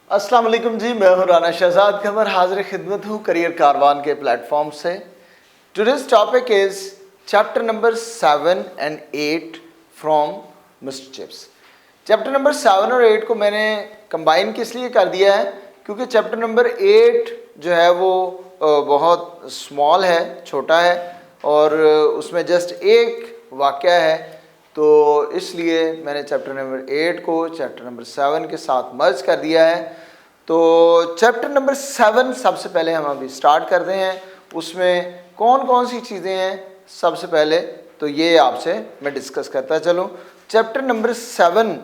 अस्सलाम वालेकुम जी, मैं हूं राना शहजाद कमर, हाजिर खिदमत हूं करियर कारवान के प्लेटफॉर्म से। Today's topic is chapter number 7 and 8 from mister chips. Chapter number 7 और 8 को मैंने कंबाइन किस लिए कर दिया है, क्योंकि चैप्टर नंबर 8 जो है वो बहुत स्मॉल है, छोटा है, और उसमें जस्ट एक वाक़या है, तो इसलिए मैंने चैप्टर नंबर 8 को चैप्टर नंबर 7 के साथ मर्ज कर दिया है। तो चैप्टर नंबर 7 सबसे पहले हम अभी स्टार्ट करते हैं। उसमें कौन कौन सी चीज़ें हैं, सबसे पहले तो ये आपसे मैं डिस्कस करता चलूँ। चैप्टर नंबर 7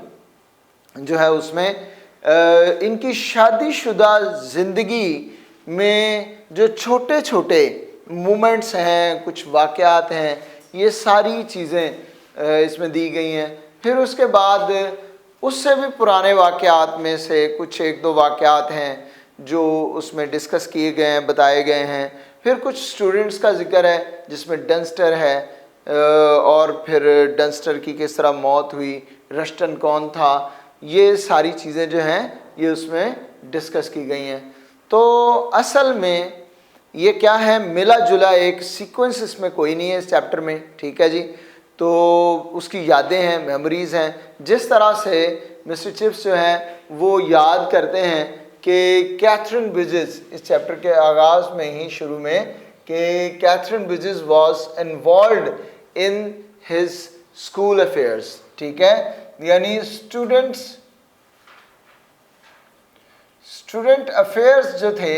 जो है उसमें इनकी शादीशुदा ज़िंदगी में जो छोटे छोटे मोमेंट्स हैं, कुछ वाक़यात हैं, ये सारी चीज़ें इसमें दी गई हैं। फिर उसके बाद उससे भी पुराने वाक़यात में से कुछ एक दो वाक़यात हैं जो उसमें डिस्कस किए गए हैं, बताए गए हैं। फिर कुछ स्टूडेंट्स का जिक्र है जिसमें डंस्टर है, और फिर डंस्टर की किस तरह मौत हुई, रस्टन कौन था, ये सारी चीज़ें जो हैं ये उसमें डिस्कस की गई हैं। तो असल में ये क्या है, मिला जुला एक सीक्वेंस इसमें कोई नहीं है इस चैप्टर में, ठीक है जी। तो उसकी यादें हैं, मेमोरीज़ हैं। जिस तरह से मिस्टर चिप्स जो हैं वो याद करते हैं कि कैथरीन ब्रिजेस, इस चैप्टर के आगाज़ में ही शुरू में, कि Catherine Bridges was involved in his school affairs, ठीक है, यानी स्टूडेंट अफेयर्स जो थे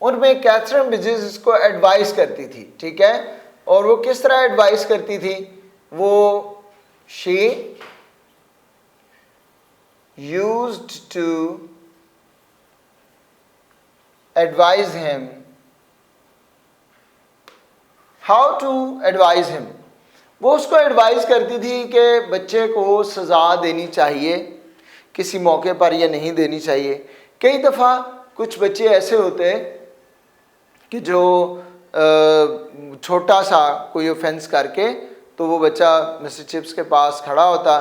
उनमें कैथरीन ब्रिजेस इसको एडवाइस करती थी, ठीक है। और वो किस तरह एडवाइस करती थी, वो she used to advise him, how to advise him. वो उसको एडवाइस करती थी कि बच्चे को सज़ा देनी चाहिए किसी मौके पर या नहीं देनी चाहिए। कई दफ़ा कुछ बच्चे ऐसे होते हैं कि जो छोटा सा कोई ऑफेंस करके, तो वो बच्चा मिस्टर चिप्स के पास खड़ा होता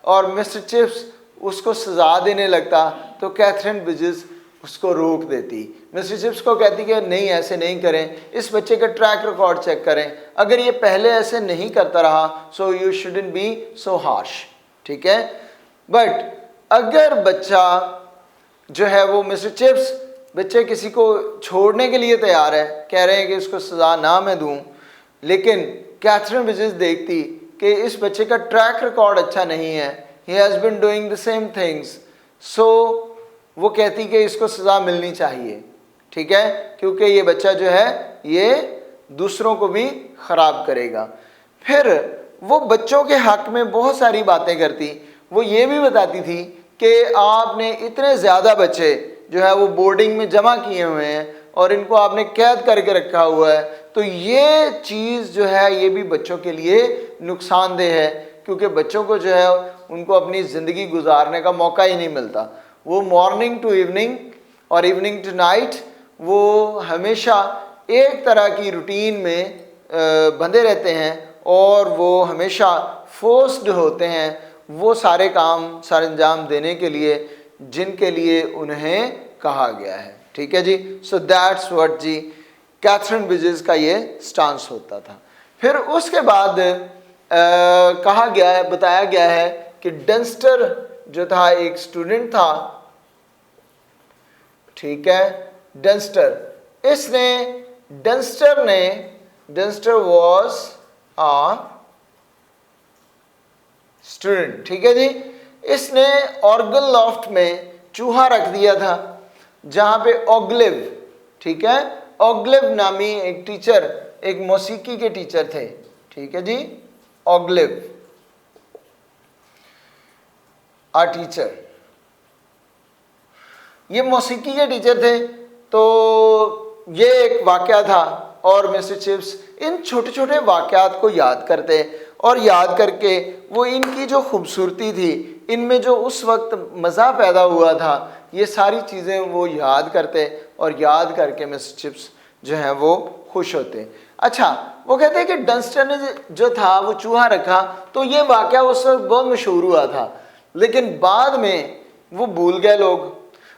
और मिस्टर चिप्स उसको सज़ा देने लगता, तो कैथरीन ब्रिजेस उसको रोक देती। मिस्टर चिप्स को कहती कि नहीं, ऐसे नहीं करें, इस बच्चे का ट्रैक रिकॉर्ड चेक करें, अगर ये पहले ऐसे नहीं करता रहा so you shouldn't be so harsh, ठीक है। बट अगर बच्चा जो है वो मिस्टर चिप्स बच्चे किसी को छोड़ने के लिए तैयार है, कह रहे हैं कि इसको सज़ा ना मैं दूं, लेकिन कैथरीन ब्रिजेस देखती कि इस बच्चे का ट्रैक रिकॉर्ड अच्छा नहीं है, he has been doing the same things, so वो कहती कि इसको सज़ा मिलनी चाहिए, ठीक है, क्योंकि ये बच्चा जो है ये दूसरों को भी ख़राब करेगा। फिर वो बच्चों के हक़ में बहुत सारी बातें करती। वो ये भी बताती थी कि आपने इतने ज़्यादा बच्चे जो है वो बोर्डिंग में जमा किए हुए हैं और इनको आपने कैद करके रखा हुआ है, तो ये चीज़ जो है ये भी बच्चों के लिए नुकसानदेह है, क्योंकि बच्चों को जो है उनको अपनी ज़िंदगी गुजारने का मौका ही नहीं मिलता। वो मॉर्निंग टू इवनिंग और इवनिंग टू नाइट वो हमेशा एक तरह की रूटीन में बंधे रहते हैं और वो हमेशा फोर्स्ड होते हैं वो सारे काम सारे अंजाम देने के लिए जिनके लिए उन्हें कहा गया है, ठीक है जी। सो दैट्स व्हाट जी कैथरीन ब्रिजेस का ये स्टांस होता था। फिर उसके बाद कहा गया है, बताया गया है कि डंस्टर जो था एक स्टूडेंट था, ठीक है, डंस्टर वाज अ स्टूडेंट, ठीक है जी। इसने ऑर्गन लॉफ्ट में चूहा रख दिया था जहां पे ऑग्लिव, ठीक है, ऑग्लिव नामी एक टीचर, एक मौसीकी के टीचर थे, ठीक है जी, ऑग्लिव आ टीचर, ये मौसीकी के टीचर थे। तो ये एक वाकया था और मिस्टर चिप्स इन छोटे छोटे वाकयात को याद करते और याद करके वो इनकी जो खूबसूरती थी, इनमें जो उस वक्त मज़ा पैदा हुआ था, ये सारी चीज़ें वो याद करते और याद करके मिस्टर चिप्स जो हैं वो खुश होते। अच्छा, वो कहते हैं कि डंस्टर ने जो था वो चूहा रखा, तो ये वाकया उस वक्त बहुत मशहूर हुआ था, लेकिन बाद में वो भूल गए लोग।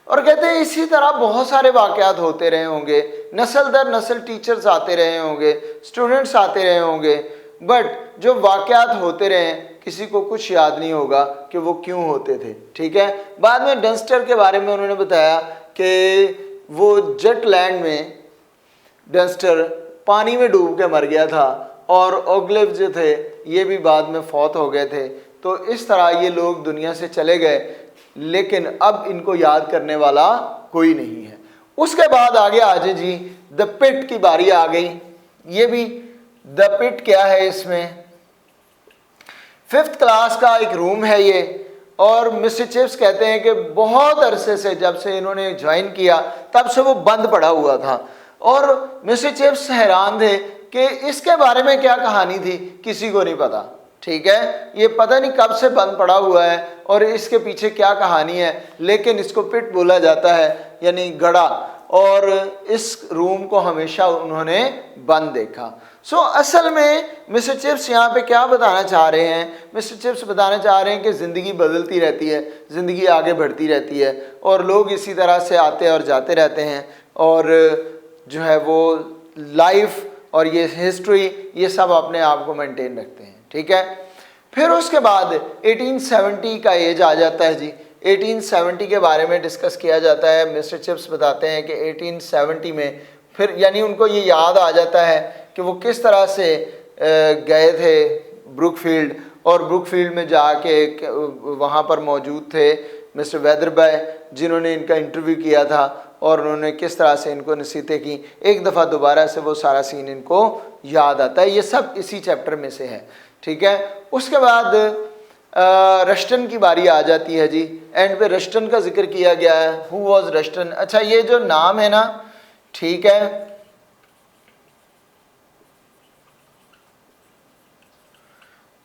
और कहते हैं इसी तरह बहुत सारे वाकयात होते रहे होंगे, नस्ल दर नस्ल टीचर्स आते रहे होंगे, स्टूडेंट्स आते रहे होंगे, बट जो वाकयात होते रहे किसी को कुछ याद नहीं होगा कि वो क्यों होते थे। ठीक है, बाद में डंस्टर के बारे में उन्होंने बताया कि वो जेटलैंड में डंस्टर पानी में डूब के मर गया था और ओगलेव जो थे ये भी बाद में फौत हो गए थे। तो इस तरह ये लोग दुनिया से चले गए, लेकिन अब इनको याद करने वाला कोई नहीं है। उसके बाद आगे आ जाए जी, द पिट की बारी आ गई। ये भी द पिट क्या है, इसमें 5th क्लास का एक रूम है ये, और मिस्टर चिप्स कहते हैं कि बहुत अरसे से, जब से इन्होंने ज्वाइन किया तब से वो बंद पड़ा हुआ था, और मिस्टर चिप्स हैरान थे कि इसके बारे में क्या कहानी थी, किसी को नहीं पता। ठीक है, ये पता नहीं कब से बंद पड़ा हुआ है और इसके पीछे क्या कहानी है, लेकिन इसको पिट बोला जाता है, यानी गड़ा, और इस रूम को हमेशा उन्होंने बंद देखा। सो असल में मिस्टर चिप्स यहाँ पे क्या बताना चाह रहे हैं, मिस्टर चिप्स बताना चाह रहे हैं कि ज़िंदगी बदलती रहती है, ज़िंदगी आगे बढ़ती रहती है, और लोग इसी तरह से आते और जाते रहते हैं, और जो है वो लाइफ और ये हिस्ट्री ये सब अपने आप को मेंटेन रखते हैं। ठीक है, फिर उसके बाद 1870 का एज आ जाता है जी। 1870 के बारे में डिस्कस किया जाता है। मिस्टर चिप्स बताते हैं कि 1870 में फिर यानी उनको ये याद आ जाता है कि वो किस तरह से गए थे ब्रुकफील्ड, और ब्रुकफील्ड में जाके वहाँ पर मौजूद थे मिस्टर वेदरबाय, जिन्होंने इनका इंटरव्यू किया था, और उन्होंने किस तरह से इनको नसीहतें की। एक दफ़ा दोबारा से वो सारा सीन इनको याद आता है। ये सब इसी चैप्टर में से है। ठीक है, उसके बाद रस्टन की बारी आ जाती है जी। एंड पे रस्टन का जिक्र किया गया है। Who was Roston? अच्छा, ये जो नाम है ना, ठीक है,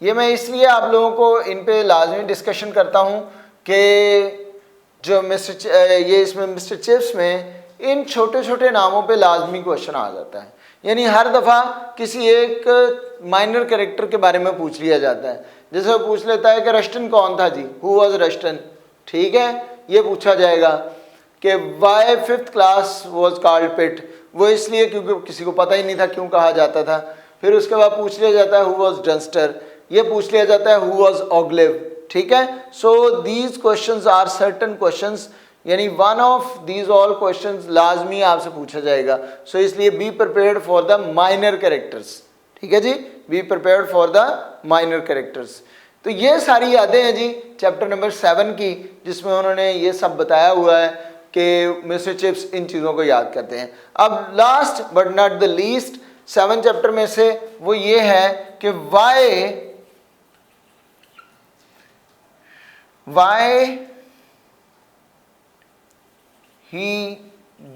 ये मैं इसलिए आप लोगों को इन पे लाजमी डिस्कशन करता हूँ कि जो ये इसमें मिस्टर चिप्स में इन छोटे छोटे नामों पे लाजमी क्वेश्चन आ जाता है। यानी हर दफ़ा किसी एक माइनर कैरेक्टर के बारे में पूछ लिया जाता है। जैसे वो पूछ लेता है कि रस्टन कौन था जी, हु वॉज रस्टन। ठीक है, ये पूछा जाएगा कि why 5th class was called Pit, वो इसलिए क्योंकि किसी को पता ही नहीं था क्यों कहा जाता था। फिर उसके बाद पूछ लिया जाता है हु वॉज डंस्टर, ये पूछ लिया जाता है हु वॉज ओगलेव। ठीक है, so these questions are certain questions, यानी one of these all questions लाजमी आपसे पूछा जाएगा। सो इसलिए be prepared for the minor characters. ठीक है जी, be prepared for the minor characters. तो ये सारी यादें हैं जी चैप्टर नंबर 7 की, जिसमें उन्होंने ये सब बताया हुआ है कि मिस्टर चिप्स इन चीज़ों को याद करते हैं। अब last but not the least 7 chapter में से वो ये है कि why he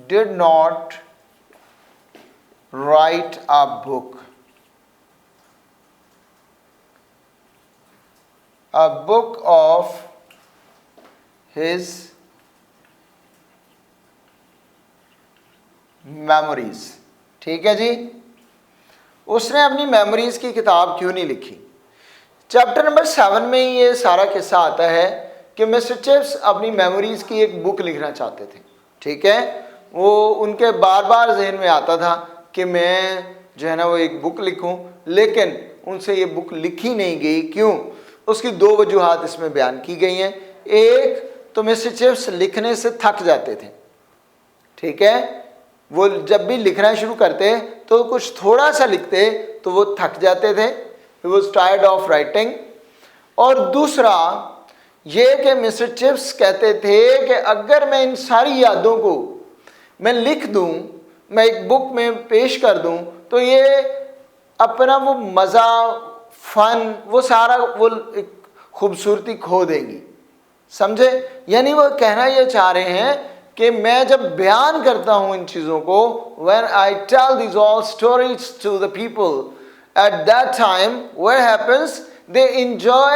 did not write a book of his memories। ठीक है जी, उसने अपनी मेमोरीज की किताब क्यों नहीं लिखी? चैप्टर नंबर 7 में ही ये सारा किस्सा आता है कि मिस्टर चिप्स अपनी मेमोरीज की एक बुक लिखना चाहते थे। ठीक है, वो उनके बार बार जहन में आता था कि मैं जो है ना वो एक बुक लिखूं, लेकिन उनसे ये बुक लिखी नहीं गई। क्यों? उसकी 2 वजूहात इसमें बयान की गई हैं। एक तो मिस्टर चिप्स लिखने से थक जाते थे। ठीक है, वो जब भी लिखना शुरू करते तो कुछ थोड़ा सा लिखते तो वो थक जाते थे, he was tired of writing। और दूसरा ये कि मिस्टर चिप्स कहते थे कि अगर मैं इन सारी यादों को मैं लिख दूं, मैं एक बुक में पेश कर दूं, तो ये अपना वो मज़ा, फन, वो सारा वो एक खूबसूरती खो देंगी। समझे? यानी वो कहना ये चाह रहे हैं कि मैं जब बयान करता हूँ इन चीज़ों को, when I tell these all stories to the people, at that time what happens, they enjoy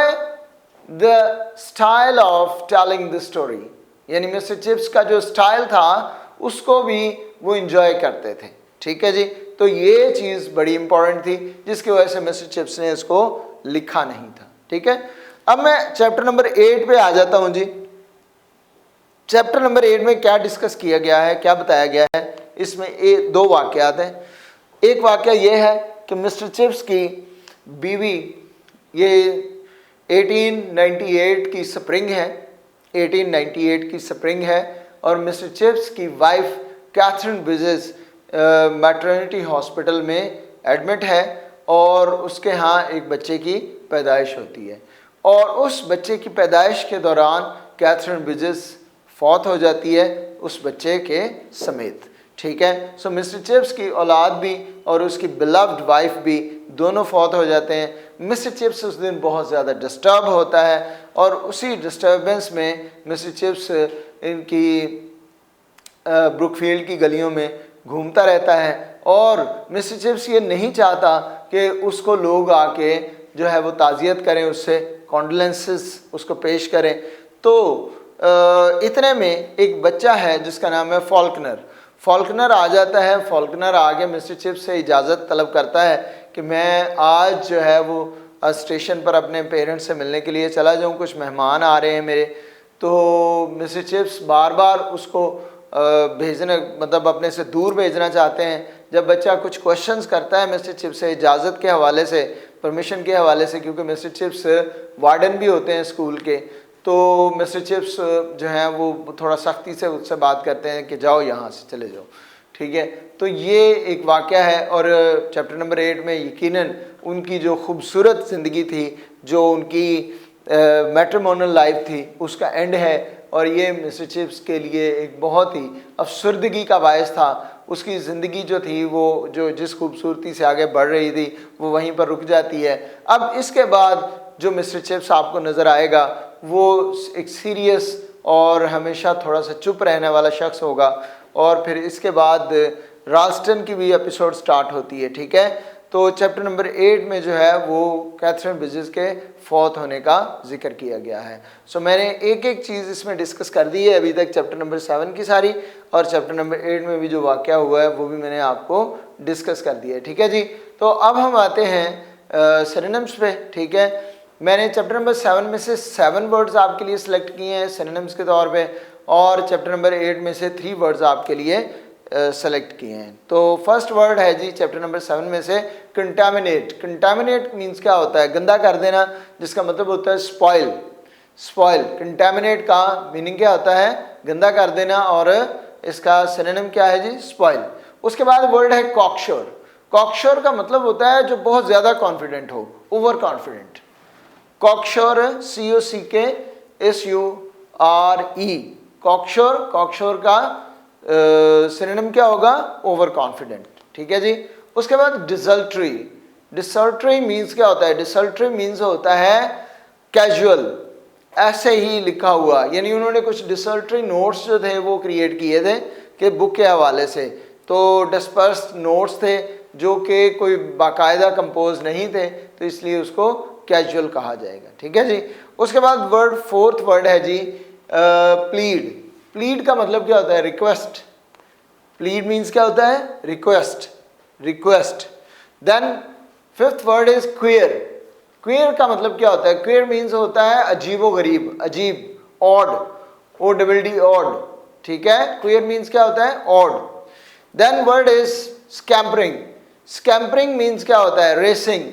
the style of telling the story। यानी मिस्टर चिप्स का जो स्टाइल था उसको भी वो इंजॉय करते थे। ठीक है जी, तो ये चीज़ बड़ी इंपॉर्टेंट थी जिसकी वजह से मिस्टर चिप्स ने इसको लिखा नहीं था। ठीक है, अब मैं चैप्टर नंबर 8 पे आ जाता हूँ जी। चैप्टर नंबर 8 में क्या डिस्कस किया गया है, क्या बताया गया है, इसमें दो वाक़यात हैं। एक वाक़या ये है कि मिस्टर चिप्स की बीवी, ये 1898 की स्प्रिंग है, 1898 की स्प्रिंग है, और मिस्टर चिप्स की वाइफ कैथरीन बिजेस मैटरनिटी हॉस्पिटल में एडमिट है और उसके यहाँ एक बच्चे की पैदाइश होती है, और उस बच्चे की पैदाइश के दौरान कैथरीन बिजेस फौत हो जाती है उस बच्चे के समेत। ठीक है, सो मिस्टर चिप्स की औलाद भी और उसकी बिलव्ड वाइफ भी दोनों फौत हो जाते हैं। मिस्टर चिप्स उस दिन बहुत ज़्यादा डिस्टर्ब होता है और उसी डिस्टर्बेंस में मिस्टर चिप्स इनकी ब्रुकफील्ड की गलियों में घूमता रहता है, और मिस्टर चिप्स ये नहीं चाहता कि उसको लोग आके जो है वो ताज़ियत करें, उससे कॉन्डोलेंसेस उसको पेश करें। तो इतने में एक बच्चा है जिसका नाम है फॉल्कनर। फॉल्कनर आ जाता है। फॉल्कनर आके मिस्टर चिप्स से इजाज़त तलब करता है कि मैं आज जो है वो स्टेशन पर अपने पेरेंट्स से मिलने के लिए चला जाऊं, कुछ मेहमान आ रहे हैं मेरे। तो मिस्टर चिप्स बार बार उसको भेजने, मतलब अपने से दूर भेजना चाहते हैं। जब बच्चा कुछ क्वेश्चंस करता है मिस्टर चिप्स से इजाज़त के हवाले से, परमिशन के हवाले से, क्योंकि मिस्टर चिप्स वार्डन भी होते हैं स्कूल के, तो मिस्टर चिप्स जो हैं वो थोड़ा सख्ती से उससे बात करते हैं कि जाओ यहाँ से, चले जाओ। ठीक है, तो ये एक वाक़या है। और चैप्टर नंबर 8 में यकीनन उनकी जो खूबसूरत ज़िंदगी थी, जो उनकी मैट्रिमोनियल लाइफ थी, उसका एंड है, और ये मिस्टर चिप्स के लिए एक बहुत ही अफसरदगी का बायस था। उसकी ज़िंदगी जो थी वो जो जिस खूबसूरती से आगे बढ़ रही थी वो वहीं पर रुक जाती है। अब इसके बाद जो मिस्टर चिप्स आपको नज़र आएगा वो एक सीरियस और हमेशा थोड़ा सा चुप रहने वाला शख्स होगा, और फिर इसके बाद राल्स्टन की भी एपिसोड स्टार्ट होती है। ठीक है, तो चैप्टर नंबर 8 में जो है वो कैथरीन बिजेस के फौत होने का जिक्र किया गया है। सो मैंने एक एक चीज़ इसमें डिस्कस कर दी है अभी तक, चैप्टर नंबर 7 की सारी, और चैप्टर नंबर 8 में भी जो वाक़या हुआ है वो भी मैंने आपको डिस्कस कर दिया है। ठीक है जी, तो अब हम आते हैं सिनोनिम्स पे। ठीक है, मैंने चैप्टर नंबर 7 में से 7 वर्ड्स आपके लिए सिलेक्ट किए हैं सिनोनिम्स के तौर पे, और चैप्टर नंबर 8 में से 3 वर्ड्स आपके लिए सेलेक्ट किए हैं। तो फर्स्ट वर्ड है जी चैप्टर नंबर 7 में से कंटामिनेट। कंटामिनेट मीन्स क्या होता है? गंदा कर देना, जिसका मतलब होता है स्पॉइल। स्पॉइल, कंटामिनेट का मीनिंग क्या होता है? गंदा कर देना, और इसका सिनोनिम क्या है जी? स्पॉइल। उसके बाद वर्ड है कॉकशोर। कॉकशोर का मतलब होता है जो बहुत ज़्यादा कॉन्फिडेंट हो, ओवर कॉन्फिडेंट। कॉकशोर, COCKSURE, कॉकशोर। कॉकशोर का सिनोनिम क्या होगा? Over confident. ठीक है जी। उसके बाद डिसल्ट्री। डिसल्ट्री मीन्स क्या होता है? डिसल्ट्री मीन्स होता है कैजुअल, ऐसे ही लिखा हुआ, यानी उन्होंने कुछ डिसल्ट्री नोट्स जो थे वो क्रिएट किए थे कि बुक के हवाले से, तो डिस्पर्स्ड नोट्स थे जो कि कोई बाकायदा कंपोज नहीं थे, तो इसलिए उसको कैजुअल कहा जाएगा। ठीक है जी। उसके बाद वर्ड, फोर्थ वर्ड है जी प्लीड। प्लीड का मतलब क्या होता है? रिक्वेस्ट। प्लीड मीन्स क्या होता है? Request, request. Then fifth word is queer. Queer का मतलब क्या होता है? क्वेयर मीन्स होता है अजीबो गरीब, अजीब, ऑड, ODD, ऑड। ठीक है, क्वेयर मीन्स क्या होता है? Odd. Then word is scampering. Scampering means क्या होता है? रेसिंग,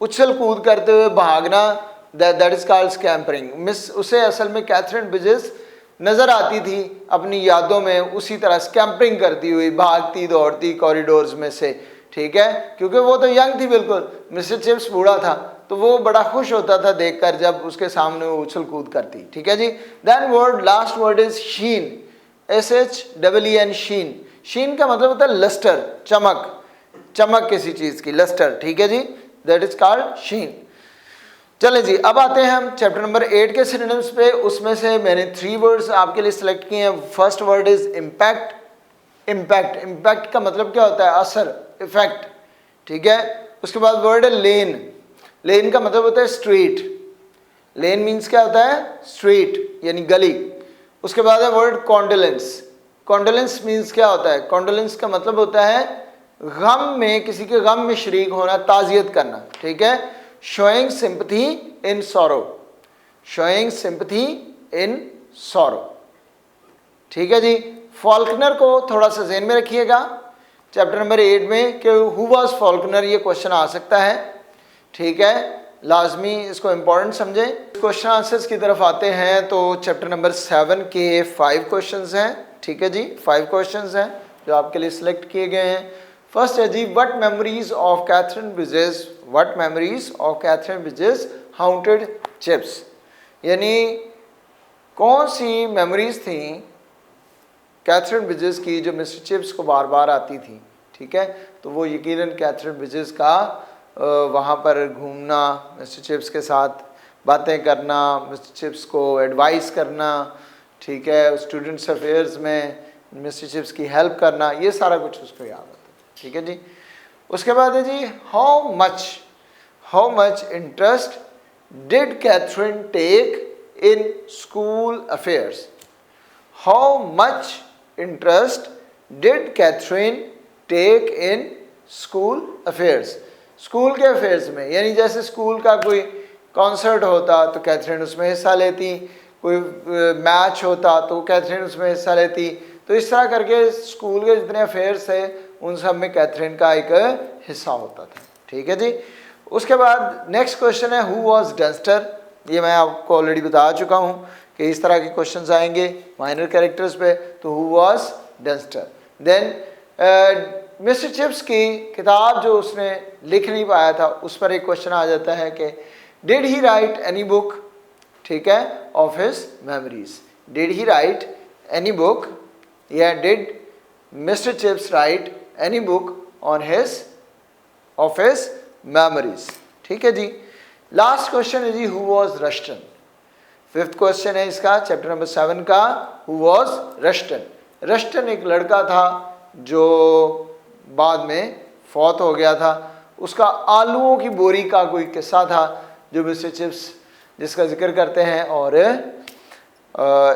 उछल कूद करते हुए भागना, that is called scampering. Miss उसे असल में कैथरीन बिजेस नज़र आती थी अपनी यादों में उसी तरह स्कैम्परिंग करती हुई, भागती दौड़ती कॉरिडोर्स में से। ठीक है, क्योंकि वो तो यंग थी बिल्कुल, मिस्टर चिप्स बूढ़ा था, तो वो बड़ा खुश होता था देखकर जब उसके सामने वो उछल कूद करती। ठीक है जी। Then word, last word is sheen. SHEEN, sheen. Sheen का मतलब होता है लस्टर, चमक, चमक किसी चीज़ की, लस्टर। ठीक है जी, दैट इज कॉल्ड शीन। चलें जी, अब आते हैं हम चैप्टर नंबर 8 के सिनोनिम्स पे। उसमें से मैंने 3 वर्ड्स आपके लिए सिलेक्ट किए हैं। First word is impact. Impact, impact का मतलब क्या होता है? असर, इफेक्ट। ठीक है। उसके बाद वर्ड है लेन। लेन का मतलब होता है स्ट्रीट। लेन मीन्स क्या होता है? स्ट्रीट, यानी गली। उसके बाद है वर्ड कॉन्डोलेंस। कॉन्डोलेंस मीन्स क्या होता है? कॉन्डोलेंस का मतलब होता है गम में, किसी के गम में शरीक होना, ताज़ियत करना। ठीक है, showing sympathy in sorrow, showing sympathy in sorrow। ठीक है जी। फॉल्कनर को थोड़ा सा ज़हन में रखिएगा, चैप्टर नंबर 8 में कि हु वाज फॉल्कनर, ये क्वेश्चन आ सकता है, ठीक है, लाजमी इसको इम्पोर्टेंट समझें। क्वेश्चन आंसर्स की तरफ आते हैं तो चैप्टर नंबर 7 के 5 क्वेश्चंस हैं, ठीक है जी, 5 क्वेश्चंस हैं जो आपके लिए सिलेक्ट किए गए हैं। फर्स्ट है जी, what memories of Katherine Bridges, what memories of Katherine Bridges haunted Chips, यानी कौन सी मेमोरीज थी कैथरीन ब्रिजेस की जो मिस्टर चिप्स को बार बार आती थी, ठीक है। तो वो यकीनन कैथरीन ब्रिजेस का वहाँ पर घूमना, मिस्टर चिप्स के साथ बातें करना, मिस्टर चिप्स को एडवाइस करना, ठीक है, स्टूडेंट्स अफेयर्स में मिस्टर चिप्स की हेल्प करना, ये सारा कुछ उसको याद आता है, ठीक है जी। उसके बाद है जी, how much interest did Katherine take in school affairs, how much interest did Katherine take in school affairs, school के अफेयर्स में, यानी जैसे स्कूल का कोई कॉन्सर्ट होता तो कैथरीन उसमें हिस्सा लेती, कोई मैच होता तो कैथरीन उसमें हिस्सा लेती, तो इस तरह करके स्कूल के जितने अफेयर्स थे उन सब में कैथरीन का एक हिस्सा होता था, ठीक है जी। उसके बाद नेक्स्ट क्वेश्चन है, हु वाज डस्टर, ये मैं आपको ऑलरेडी बता चुका हूँ कि इस तरह के क्वेश्चंस आएंगे माइनर कैरेक्टर्स पे, तो who was Duster. Then mister Chips की किताब जो उसने लिख नहीं पाया था उस पर एक क्वेश्चन आ जाता है कि did he write any book, ठीक है, of his memories, did he write any book, या did mister Chips write any book on his of his memories, ठीक है जी। लास्ट क्वेश्चन है जी, who was Ruston, 5th question है इसका चैप्टर नंबर 7 का, हु वाज रस्टन। रस्टन एक लड़का था जो बाद में फौत हो गया था, उसका आलूओं की बोरी का कोई किस्सा था जो मिस्टर चिप्स जिसका जिक्र करते हैं, और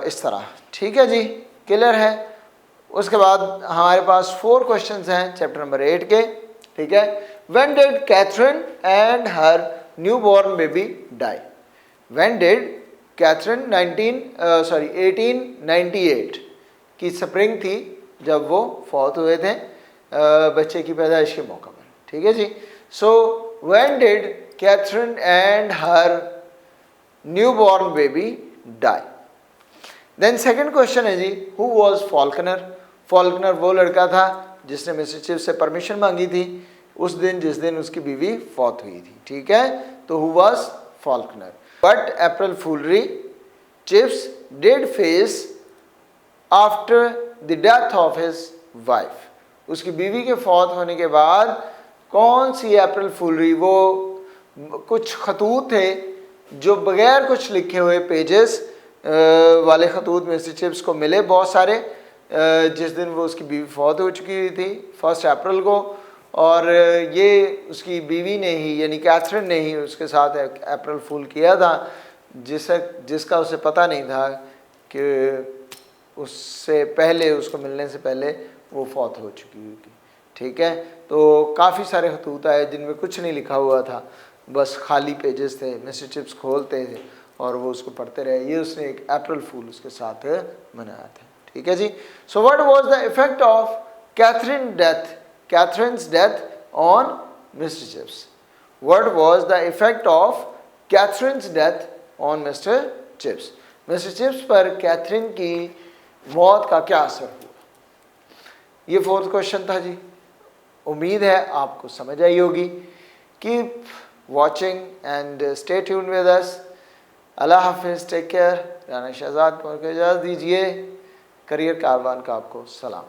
इस तरह, ठीक है जी, क्लियर है। उसके बाद हमारे पास 4 क्वेश्चंस हैं चैप्टर नंबर 8 के, ठीक है। When did Catherine and her new born baby die, when did Catherine 1898 की स्प्रिंग थी जब वो फौत हुए थे बच्चे की पैदाइश के मौका पर, ठीक है जी। So when did Catherine and her new born baby die. Then second question है जी, हु वाज फॉल्कनर, फॉल्कनर वो लड़का था जिसने मिस्टर चिप्स से परमिशन मांगी थी उस दिन जिस दिन उसकी बीवी फौत हुई थी, ठीक है, तो who was Faulkner. But April foolery Chips did face after the death of his wife, उसकी बीवी के फौत होने के बाद कौन सी अप्रैल फूलरी, वो कुछ खतूत थे जो बगैर कुछ लिखे हुए पेजेस वाले खतूत मिस्टर चिप्स को मिले बहुत सारे, जिस दिन वो उसकी बीवी फौत हो चुकी हुई थी 1 अप्रैल को, और ये उसकी बीवी ने ही यानी कैथरीन ने ही उसके साथ एक अप्रैल फूल किया था जिसका उसे पता नहीं था कि उससे पहले, उसको मिलने से पहले वो फौत हो चुकी हुई थी, ठीक है। तो काफ़ी सारे खतूत आए जिनमें कुछ नहीं लिखा हुआ था, बस खाली पेजेस थे, मिस्टर चिप्स खोलते थे और वो उसको पढ़ते रहे, ये उसने एक अप्रैल फूल उसके साथ मनाया था, ठीक है जी। So what was the effect of Katherine's death on mister Chips, what was the effect of Katherine's death on mister Chips, mister Chips पर कैथरीन की मौत का क्या असर हुआ, ये 4th क्वेश्चन था जी। उम्मीद है आपको समझ आई होगी। Keep watching and stay tuned with us. अल्लाह हाफिज़, टेक केयर। राना शहजाद को इजाज़त दीजिए। करियर कारवान का आपको सलाम।